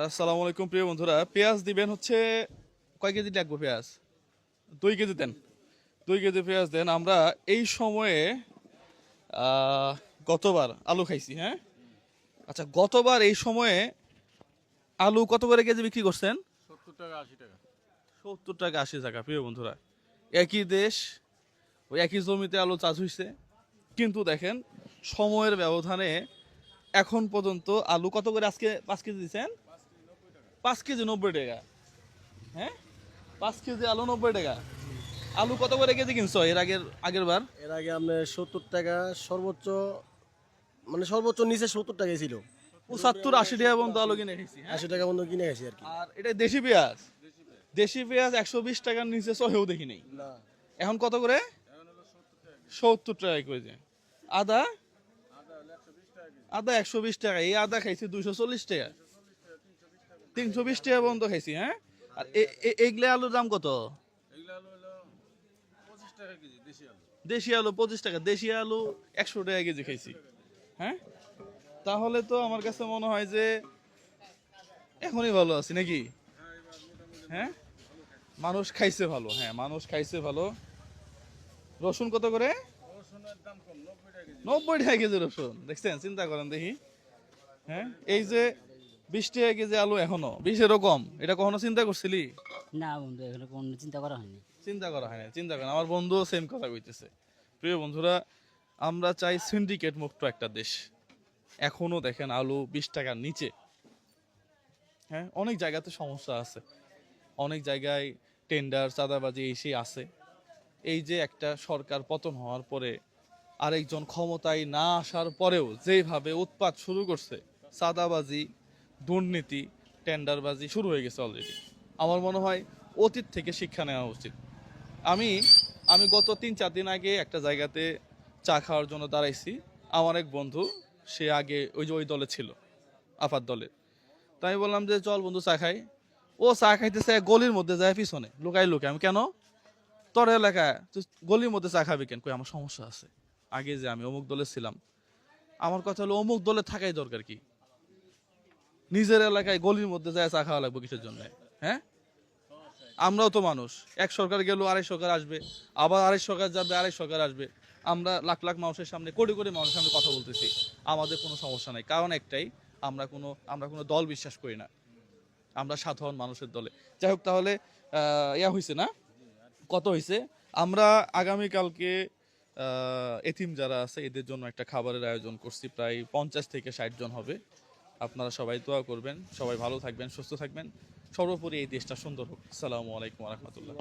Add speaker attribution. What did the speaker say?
Speaker 1: আসসালামু আলাইকুম প্রিয় বন্ধুরা, পেঁয়াজ দিবেন হচ্ছে কয় কেজি লাগবে পেঁয়াজ? 2 কেজি দেন। 2 কেজি পেঁয়াজ দেন। আমরা এই সময়ে আহ, গতবার আলু খাইছি, হ্যাঁ? আচ্ছা, গতবার এই সময়ে আলু কত করে কেজি বিক্রি করছেন?
Speaker 2: 70 টাকা 80 টাকা।
Speaker 1: 70 টাকা 80 টাকা। প্রিয় বন্ধুরা, একই দেশ, ওই একই জমিতে আলু চাষ হয়েছে, কিন্তু দেখেন সময়ের ব্যবধানে এখন পর্যন্ত আলু কত করে? আজকে 5 কেজি দিচ্ছেন, 5 কেজি 90 টাকা। হ্যাঁ, 5 কেজি আলু 90 টাকা। আলু কত করে কেজি কিনছো আগের বার?
Speaker 3: এর আগে আপনার 70 টাকা সর্বোচ্চ, মানে সর্বোচ্চ নিচে 70 টাকা ছিল।
Speaker 1: 75-80 টাকা পর্যন্ত আলু কিনে খেয়েছি, হ্যাঁ?
Speaker 3: 80 টাকা পর্যন্ত কিনে গেছি আর কি।
Speaker 1: আর এটা দেশি পেঁয়াজ। দেশি পেঁয়াজ 120 টাকার নিচে সহেও দেখি নেই।
Speaker 3: না,
Speaker 1: এখন কত করে? 70 টাকা কেজি। আদা, আদা 120 টাকা। এই আদা খাইছি 240 টাকা, 320 টাকা পর্যন্ত খাইছি, হ্যাঁ? আর এইগুলা আলুর দাম কত?
Speaker 2: এগুলো আলু হলো 25 টাকা কেজি দেশি আলু।
Speaker 1: দেশি আলু 25 টাকা, দেশি আলু 100 টাকা কেজি খাইছি, হ্যাঁ? তাহলে তো আমার কাছে মনে হয় যে এখনই ভালো আছি নাকি? হ্যাঁ, মানুষ খাইছে ভালো, হ্যাঁ মানুষ খাইছে ভালো। রসুন কত করে?
Speaker 2: রসুনের দাম কম, 90 টাকা কেজি।
Speaker 1: 90 টাকা কেজি রসুন, দেখছেন? চিন্তা করেন দেখি। হ্যাঁ, এই যে 20 টাকা কেজি আলু, এখনো 20 এরকম, এটা কখনো চিন্তা করছিলি?
Speaker 4: না বন্ধু, এখানে কোনো চিন্তা করা হয়নি।
Speaker 1: চিন্তা করা হয় না, চিন্তা করেন। আমার বন্ধুও সেম কথা কইতেছে। প্রিয় বন্ধুরা, আমরা চাই সিন্ডিকেট মুক্ত একটা দেশ। এখনো দেখেন আলু 20 টাকার নিচে। হ্যাঁ, অনেক জায়গাতে সমস্যা আছে, অনেক জায়গায় টেন্ডার চাঁদাবাজি এই সেই আছে। এই যে একটা সরকার পতন হওয়ার পরে আরেকজন ক্ষমতায় না আসার পরেও যেভাবে উৎপাত শুরু করছে, চাঁদাবাজি, দুর্নীতি, টেন্ডারবাজি শুরু হয়ে গেছে অলরেডি। আমার মনে হয় অতীত থেকে শিক্ষা নেওয়া উচিত। আমি আমি গত 3-4 দিন আগে একটা জায়গাতে চা খাওয়ার জন্য দাঁড়াইছি। আমার এক বন্ধু, সে আগে ওই দলে ছিল, আপাত দলে। তাই আমি বললাম যে চল বন্ধু চা খাই। ও চা খাইতেছে গলির মধ্যে যায় পিছনে লুকাই লুকাই। আমি কেন? তোর এলাকায় তুই গলির মধ্যে চা খাবি কেন? কই আমার সমস্যা আছে, আগে যে আমি অমুক দলে ছিলাম। আমার কথা হলো অমুক দলে থাকাই দরকার কি? নিজের এলাকায় গলির মধ্যে যায় চা খাওয়া লাগবে কিসের জন্য? হ্যাঁ, আমরাও তো মানুষ। এক সরকার গেল, আরেক সরকার আসবে, আবার আরেক সরকার যাবে, আরেক সরকার আসবে। আমরা লাখ লাখ মানুষের সামনে, কোটি কোটি মানুষের সামনে কথা বলতেছি, আমাদের কোনো সমস্যা নাই। কারণ একটাই, আমরা কোনো দল বিশ্বাস করি না, আমরা সাধারণ মানুষের দলে। যাই হোক, তাহলে ইয়া হয়েছে না, কত হয়েছে? আমরা আগামীকালকে এতিম যারা আছে এদের জন্য একটা খাবারের আয়োজন করছি, প্রায় 50 থেকে 60 জন হবে। আপনারা সবাই দোয়া করবেন, সবাই ভালো থাকবেন, সুস্থ থাকবেন, সর্বোপরি এই দেশটা সুন্দর হোক। আসসালামু আলাইকুম রহমতুল্লাহ।